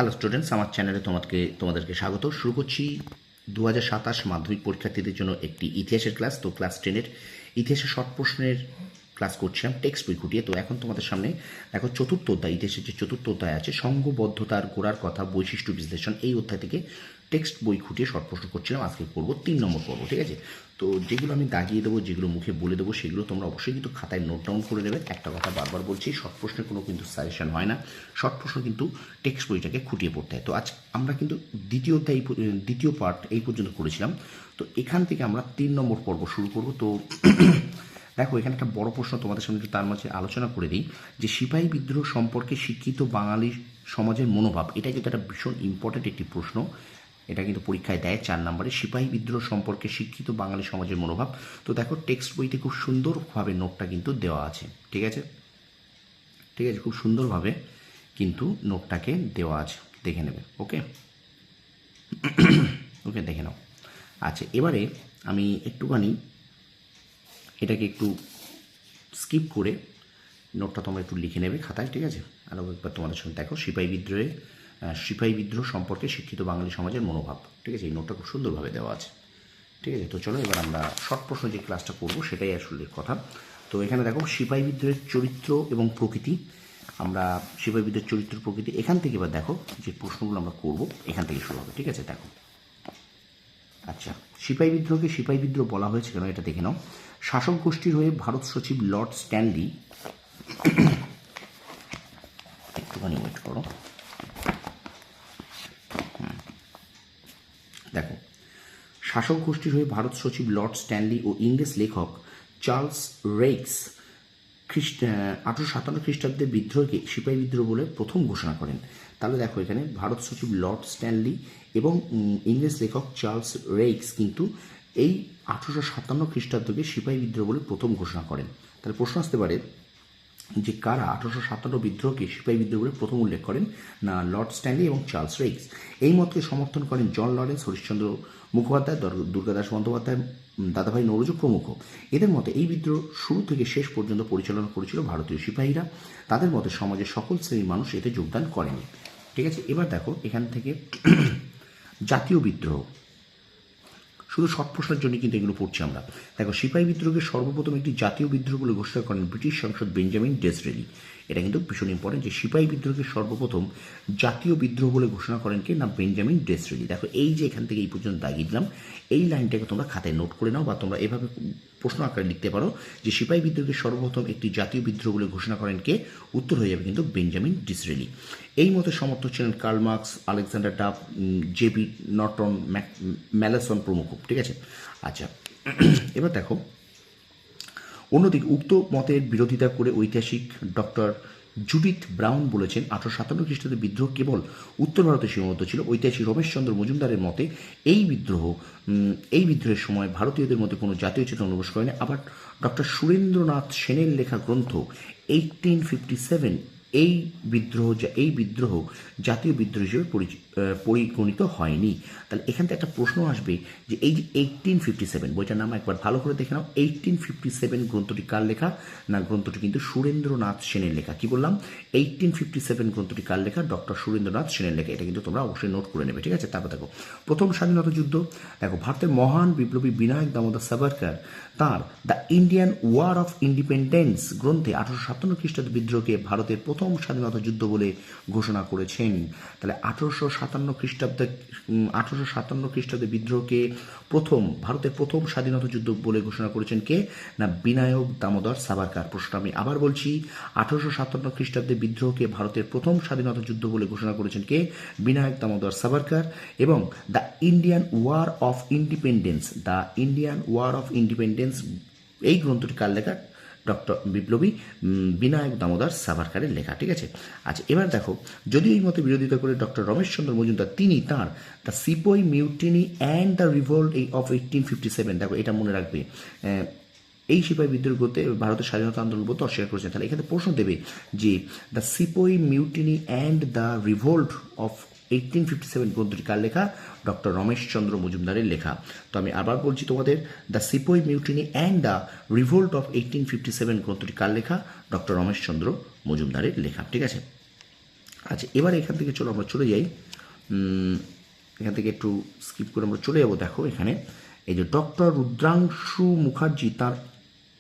Hello students, আমার চ্যানেলে তোমাদেরকে স্বাগত। শুরু করছি 2027 মাধ্যমিক পরীক্ষার্থীদের জন্য একটি ইতিহাসের ক্লাস। তো ক্লাস 10-এর ইতিহাসের শর্ট প্রশ্নের ক্লাস করছিলাম টেক্সট বই খুঁটিয়ে। তো এখন তোমাদের সামনে দেখো চতুর্থ অধ্যায়, ইতিহাসের যে চতুর্থ অধ্যায় আছে সংঘবদ্ধতার গোড়ার কথা, বৈশিষ্ট্য বিশ্লেষণ, এই অধ্যায় থেকে টেক্সট বই খুঁটিয়ে শর্ট প্রশ্ন করছিলাম। আজকে করবো 3 নম্বর পর্ব, ঠিক আছে? তো যেগুলো আমি দাগিয়ে দেবো, যেগুলো মুখে বলে দেবো, সেগুলো তোমরা অবশ্যই কিন্তু খাতায় নোট ডাউন করে নেবে। একটা কথা বারবার বলছি, শর্ট প্রশ্নের কোনো কিন্তু সাজেশন হয় না, শর্ট প্রশ্ন কিন্তু টেক্সট বইটাকে খুঁটিয়ে পড়তে হয়। তো আজ আমরা কিন্তু দ্বিতীয় পার্ট এই পর্যন্ত করেছিলাম। তো এখান থেকে আমরা 3 নম্বর পর্ব শুরু করব। তো দেখো, এখানে একটা বড় প্রশ্ন তোমাদের সামনে তার মাঝে আলোচনা করে দিই, যে সিপাহী বিদ্রোহ সম্পর্কে শিক্ষিত বাঙালি সমাজের মনোভাব। এটা কিন্তু একটা ভীষণ ইম্পর্টেন্ট একটি প্রশ্ন, এটা কিন্তু পরীক্ষায় দেয় 4 নম্বরে, সিপাহী বিদ্রোহ সম্পর্কে শিক্ষিত বাঙালি সমাজের মনোভাব। তো দেখো, টেক্সট বইতে খুব সুন্দরভাবে নোটটা কিন্তু দেওয়া আছে, ঠিক আছে? ঠিক আছে, খুব সুন্দরভাবে কিন্তু নোটটাকে দেওয়া আছে, দেখে নেবে। ওকে ওকে, দেখে নাও। আচ্ছা, এবারে আমি একটুখানি এটাকে একটু স্কিপ করে নোটটা তোমরা একটু লিখে নেবে খাতায়, ঠিক আছে? আরও একবার তোমাদের সঙ্গে দেখো, সিপাহী বিদ্রোহ সম্পর্কে শিক্ষিত বাঙালি সমাজের মনোভাব, ঠিক আছে? এই নোটটা খুব সুন্দরভাবে দেওয়া আছে, ঠিক আছে? তো চলো এবার আমরা শর্ট প্রশ্ন যে ক্লাসটা করবো সেটাই আসলে কথা। তো এখানে দেখো, সিপাহী বিদ্রোহের চরিত্র এবং প্রকৃতি। আমরা সিপাহী বিদ্রোহের চরিত্র প্রকৃতি এখান থেকে এবার দেখো যে প্রশ্নগুলো আমরা করবো এখান থেকে শুরু হবে, ঠিক আছে? দেখো, আচ্ছা, সিপাহী বিদ্রোহকে সিপাহী বিদ্রোহ বলা হয়েছে কেন এটা দেখে নাও। শাসক গোষ্ঠীর হয়ে ভারত সচিব লর্ড স্ট্যানলি, একটুখানি ওয়েট করো, দেখো, শাসক গোষ্ঠীর হয়ে ভারত সচিব লর্ড স্ট্যানলি ও ইংরেজ লেখক চার্লস রেইক্স 1857 খ্রিস্টাব্দে বিদ্রোহকে সিপাহী বিদ্রোহ বলে প্রথম ঘোষণা করেন। তাহলে দেখো, এখানে ভারত সচিব লর্ড স্ট্যানলি এবং ইংরেজ লেখক চার্লস রেইক্স কিন্তু এই 1857 খ্রিস্টাব্দকে সিপাহী বিদ্রোহ বলে প্রথম ঘোষণা করেন। তাহলে প্রশ্ন আসতে পারে যে কারা 1857 বিদ্রোহকে সিপাহী বিদ্রোহ বলে প্রথম উল্লেখ করেন? না, লর্ড স্ট্যানলি এবং চার্লস রেইক্স। এই মতকে সমর্থন করেন জন লরেন্স, হরিশ্চন্দ্র মুখোপাধ্যায়, দুর্গাদাস বন্দ্যোপাধ্যায়, দাদাভাই নৌরোজি প্রমুখ। এদের মতে এই বিদ্রোহ শুরু থেকে শেষ পর্যন্ত পরিচালনা করেছিল ভারতীয় সিপাহীরা। তাদের মতে সমাজের সকল শ্রেণীর মানুষ এতে যোগদান করেনি, ঠিক আছে? এবার দেখো, এখান থেকে জাতীয় বিদ্রোহ, শুধু শর্ট প্রশ্নের জন্য কিন্তু এগুলো পড়ছি আমরা। দেখো, সিপাহী বিদ্রোহকে সর্বপ্রথম একটি জাতীয় বিদ্রোহ বলে ঘোষণা করেন ব্রিটিশ সাংসদ বেঞ্জামিন ডিসরেলি। এটা কিন্তু ভীষণ ইম্পর্টেন্ট, যে সিপাহী বিদ্রোহকে সর্বপ্রথম জাতীয় বিদ্রোহ বলে ঘোষণা করেন কে? না, বেঞ্জামিন ডিসরেলি। দেখো, এই যে এখান থেকে এই পর্যন্ত দাগিয়ে দিলাম, এই লাইনটাকে তোমরা খাতায় নোট করে নাও, বা তোমরা এভাবে প্রশ্ন আকারে লিখতে পারো যে সিপাহী বিদ্রোহকে সর্বপ্রথম একটি জাতীয় বিদ্রোহ বলে ঘোষণা করেন কে? উত্তর হয়ে যাবে কিন্তু বেঞ্জামিন ডিসরেলি। এই মতে সমর্থক ছিলেন Karl Marx, Alexander Duff, J B Norton, Malleson প্রমুখ, ঠিক আছে? আচ্ছা, এবার দেখো, অন্যদিকে উক্ত মতের বিরোধিতা করে ঐতিহাসিক ডক্টর জুডিথ ব্রাউন বলেছেন 1857 খ্রিস্টাব্দে বিদ্রোহ কেবল উত্তর ভারতে সীমাবদ্ধ ছিল। ঐতিহাসিক রমেশচন্দ্র মজুমদারের মতে এই বিদ্রোহের সময় ভারতীয়দের মধ্যে কোনো জাতীয় চেতনা অনুপ্রবেশ করেনি। আবার ডক্টর সুরেন্দ্রনাথ সেনের লেখা গ্রন্থ 1857 এই বিদ্রোহ জাতীয় বিদ্রোহ হিসেবে পরিগণিত হয়নি। তাহলে এখান থেকে একটা প্রশ্ন আসবে যে এই যে 1857 বইটার নাম একবার ভালো করে দেখে নাও। 1857 গ্রন্থটি কার লেখা? না, গ্রন্থটি কিন্তু সুরেন্দ্রনাথ সেনের লেখা। কি বললাম? 1857 গ্রন্থটি কার লেখা? ডক্টর সুরেন্দ্রনাথ সেনের লেখা। এটা কিন্তু তোমরা অবশ্যই নোট করে নেবে, ঠিক আছে? তারপর দেখো, প্রথম স্বাধীনতা যুদ্ধ। দেখো, ভারতের মহান বিপ্লবী বিনায়ক দামোদর সাভারকর তাঁর the Indian War of Independence গ্রন্থে 1857 খ্রিস্টাব্দ বিদ্রোহকে ভারতের প্রথম স্বাধীনতা যুদ্ধ বলে ঘোষণা করেছেন। তাহলে 1857 খ্রিস্টাব্দে বিদ্রোহকে ভারতের প্রথম স্বাধীনতা যুদ্ধ বলে ঘোষণা করেছেন কে? না, বিনায়ক দামোদর সাভারকর। প্রশ্নটা আমি আবার বলছি, 1857 খ্রিস্টাব্দে বিদ্রোহকে ভারতের প্রথম স্বাধীনতা যুদ্ধ বলে ঘোষণা করেছেন কে? বিনায়ক দামোদর সাভারকর। এবং the Indian War of Independence এই গ্রন্থটি কার লেখা? ডক্টর বিপ্লবী বিনায়ক দামোদর সাভারকরের লেখা, ঠিক আছে? আচ্ছা, এবার দেখো, যদিও এই মতে বিরোধিতা করে ডক্টর রমেশচন্দ্র মজুমদার, তিনি তাঁর the sepoy mutiny and the revolt of 1857, দেখো এটা মনে রাখবে, এই সিপাহী বিদ্রোহ করতে ভারতের স্বাধীনতা আন্দোলন বলতে অস্বীকার করেছেন। তাহলে এখানে প্রশ্ন দেবে যে the sepoy mutiny and the revolt of 1857 গ্রন্থটি কার লেখা? ডক্টর রমেশচন্দ্র মজুমদারের লেখা। তো আমি আবার বলছি তোমাদের, the sepoy mutiny and the revolt of 1857 গ্রন্থটি কার লেখা? ডক্টর রমেশচন্দ্র মজুমদারের লেখা, ঠিক আছে? আচ্ছা, এবার এখান থেকে চলো আমরা চলে যাই, এখান থেকে একটু স্কিপ করে আমরা চলে যাবো। দেখো এখানে এই যে ডক্টর রুদ্রাংশু মুখার্জি তার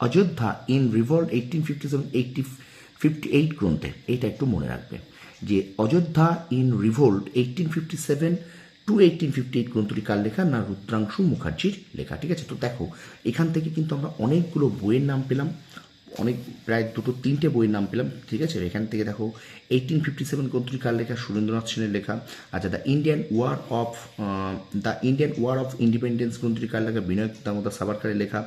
অযোধ্যা ইন রিভল্ট 1857-1858 গ্রন্থে, এইটা একটু মনে রাখবে যে অযোধ্যা ইন রিভোল্ট 1857-1858 গ্রন্থটি কার লেখা না রুদ্রাংশু মুখার্জির লেখা। ঠিক আছে, তো দেখো এখান থেকে কিন্তু আমরা অনেকগুলো বইয়ের নাম পেলাম, অনেক প্রায় 2-3টে বইয়ের নাম পেলাম। ঠিক আছে, এখান থেকে দেখো 1857 গ্রন্থটি কার লেখা, সুরেন্দ্রনাথ সেনের লেখা। আচ্ছা, the Indian War of Independence গ্রন্থটি কার লেখা, বিনায়ক দামোদর সাভারকারের লেখা।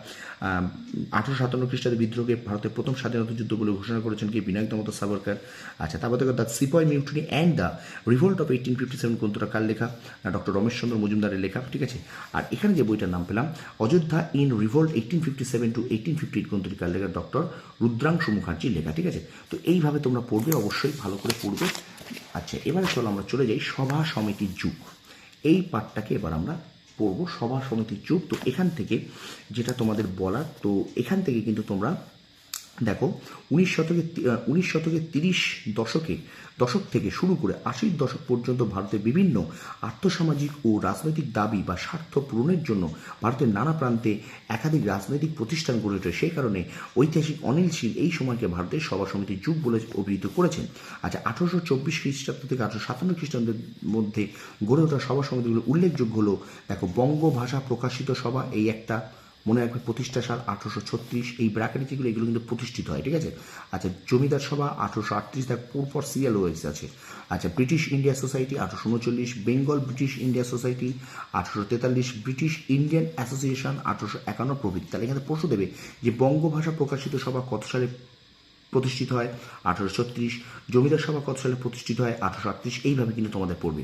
1857 খ্রিস্টাব্দে বিদ্রোহকে ভারতের প্রথম স্বাধীনতা যুদ্ধ বলে ঘোষণা করেছেন কি, বিনায়ক দামোদর সাভারকার। আচ্ছা, তারপর দেখো the সিপয় mutiny and the revolt of 1857 গ্রন্থটা কার লেখা, ডক্টর রমেশচন্দ্র মজুমদারের লেখা। ঠিক আছে, আর এখানে যে বইটার নাম পেলাম অযোধ্যা ইন রিভোল্ট 1857-1858 গ্রন্থটি কার লেখা, ডক্টর রুদ্রাংশু মুখার্জির লেখা। ঠিক আছে, তো এইভাবে তোমরা পড়বে, অবশ্যই ভালো করে পড়বে। আচ্ছা, এবারে চলো আমরা চলে যাই সভা সমিতির যুগ, এই পাঠটাকে এবার আমরা পড়ব, সভা সমিতির যুগ। তো এখান থেকে যেটা তোমাদের বলার, তো এখান থেকে কিন্তু তোমরা দেখো 19 শতকের 30 দশক থেকে শুরু করে 80 দশক পর্যন্ত ভারতের বিভিন্ন আর্থসামাজিক ও রাজনৈতিক দাবি বা স্বার্থ পূরণের জন্য ভারতের নানা প্রান্তে একাধিক রাজনৈতিক প্রতিষ্ঠান গড়ে ওঠে। সেই কারণে ঐতিহাসিক অনিল শীল এই সময়কে ভারতের সভা সমিতির যুগ বলে অভিহিত করেছেন। আচ্ছা, 1824 খ্রিস্টাব্দ থেকে 1857 খ্রিস্টাব্দের মধ্যে গড়ে ওঠা সভা সমিতিগুলো উল্লেখযোগ্য হলো, দেখো বঙ্গ ভাষা প্রকাশিত সভা, এই একটা মনে রাখবে, প্রতিষ্ঠা সাল 1836, এই ব্র্যাকেটে যেগুলো এগুলো কিন্তু প্রতিষ্ঠিত হয়। ঠিক আছে, আচ্ছা, জমিদার সভা 1838, দেখ পরপর সিরিয়াল ওয়াইজ আছে। আচ্ছা, British India society 1839, Bengal British India society 1843, British Indian association 1851 প্রভৃতি। তাহলে এখানে প্রশ্ন দেবে যে বঙ্গভাষা প্রকাশিত সভা কত সালে প্রতিষ্ঠিত হয়, 1836, জমিদার সভা কত সালে প্রতিষ্ঠিত হয়, 1838, এইভাবে কিন্তু তোমাদের পড়বে।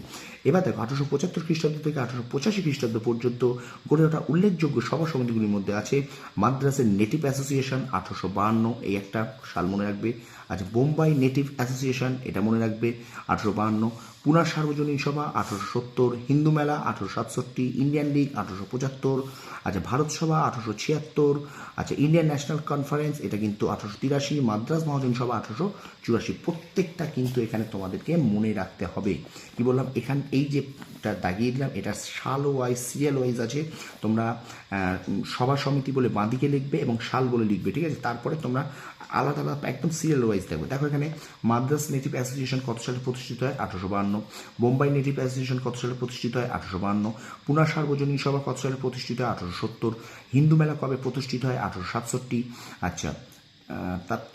এবার দেখো 1875 খ্রিস্টাব্দ থেকে 1885 খ্রিস্টাব্দ পর্যন্ত গড়ে ওঠা উল্লেখযোগ্য সভা সমিতিগুলির মধ্যে আছে মাদ্রাসের নেটিভ অ্যাসোসিয়েশন 1852, এই একটা সাল মনে রাখবে। আচ্ছা, বোম্বাই নেটিভ অ্যাসোসিয়েশন, এটা মনে রাখবে 1852, পুনা সার্বজনীন সভা 1870, হিন্দু মেলা 1867, ইন্ডিয়ান লীগ 1875, আচ্ছা ভারত সভা 1876, আচ্ছা ইন্ডিয়ান ন্যাশনাল কনফারেন্স এটা কিন্তু 1883, মাদ্রাস মহাজন সভা 1884। প্রত্যেকটা কিন্তু এখানে তোমাদেরকে মনে রাখতে হবে। কি বললাম, এখান এই যেটা দাগিয়ে দিলাম এটা সাল ওয়াইজ সিরিয়াল ওয়াইজ আছে, তোমরা সভা সমিতি বলে বাঁদিকে লিখবে এবং সাল বলে লিখবে। ঠিক আছে, তারপরে তোমরা আলাদা আলাদা একদম সিরিয়াল ওয়াইজ দেখবে। দেখো এখানে মাদ্রাস নেটিভ অ্যাসোসিয়েশন কত সালে প্রতিষ্ঠিত হয়, 1852, বোম্বাই নেটিভ অ্যাসোসিয়েশন কত সালে প্রতিষ্ঠিত হয়, 1852, পুনা সার্বজনীন সভা কত সালে প্রতিষ্ঠিত হয়, 1870, হিন্দু মেলা কবে প্রতিষ্ঠিত হয়, 1867। আচ্ছা,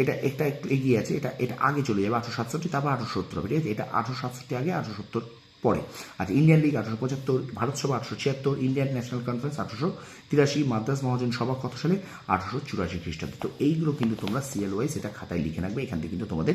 এটা একটা একটু এগিয়ে আছে, এটা আগে চলে যাবে 1867, তারপর 1870 হবে। ঠিক আছে, এটা 1867 আগে, 1870 পরে। আচ্ছা, ইন্ডিয়ান লীগ 1875, ভারত সভা 1876, ইন্ডিয়ান ন্যাশনাল কনফারেন্স 1883, মাদ্রাস মহাজন সভা কত সালে, 1884 খ্রিস্টাব্দে। তো এইগুলো কিন্তু তোমরা সিরিয়াল ওয়াইজ এটা খাতায় লিখে রাখবে। এখান থেকে কিন্তু তোমাদের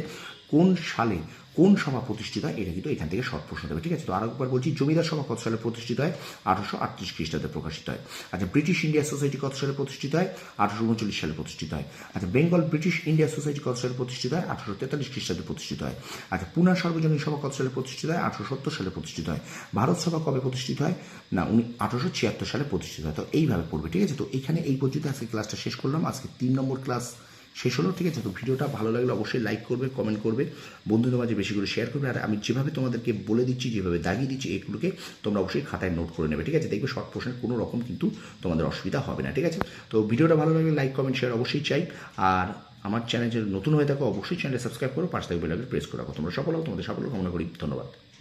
কোন সালে কোন সভা প্রতিষ্ঠিত হয় এটা কিন্তু এখান থেকে শর্ট প্রশ্ন দেবে। ঠিক আছে, তো আরেকবার বলছি, জমিদার সভা কত সালে প্রতিষ্ঠিত হয়, 1838 খ্রিস্টাব্দে প্রকাশিত হয়। আচ্ছা, ব্রিটিশ ইন্ডিয়া সোসাইটি কত সালে প্রতিষ্ঠিত হয়, 1839 সালে প্রতিষ্ঠিত হয়। আচ্ছা, বেঙ্গল ব্রিটিশ ইন্ডিয়া সোসাইটি কত সালে প্রতিষ্ঠিত হয়, 1843 খ্রিস্টাব্দে প্রতিষ্ঠিত হয়। আচ্ছা, পুনা সার্বজনীন সভা কত সালে প্রতিষ্ঠিত হয়, 1870 সালে প্রতিষ্ঠিত হয়। ভারত সভা কবে প্রতিষ্ঠিত হয় না 1876 সালে প্রতিষ্ঠিত হয়। তো এইভাবে পড়বে। ঠিক আছে, তো এখানে এই পর্যন্ত আজকে ক্লাসটা শেষ করলাম, আজকে 3 নম্বর ক্লাস শেষ হলো। ঠিক আছে, তো ভিডিওটা ভালো লাগলে অবশ্যই লাইক করবে, কমেন্ট করবে, বন্ধুদের মাঝে বেশি করে শেয়ার করবে। আর আমি যেভাবে তোমাদেরকে বলে দিচ্ছি, যেভাবে দাগিয়ে দিচ্ছি, এগুলোকে তোমরা অবশ্যই খাতায় নোট করে নেবে। ঠিক আছে, দেখবে শর্ট প্রশ্নের কোনো রকম কিন্তু তোমাদের অসুবিধা হবে না। ঠিক আছে, তো ভিডিওটা ভালো লাগলে লাইক কমেন্ট শেয়ার অবশ্যই চাই। আর আমার চ্যানেল যদি নতুন হয়ে থাকো অবশ্যই চ্যানেলে সাবস্ক্রাইব করো, পাশে থাকবে বেল আইকন প্রেস করে রাখো। তোমরা সফল হও, তোমাদের সাফল্য কামনা করি। ধন্যবাদ।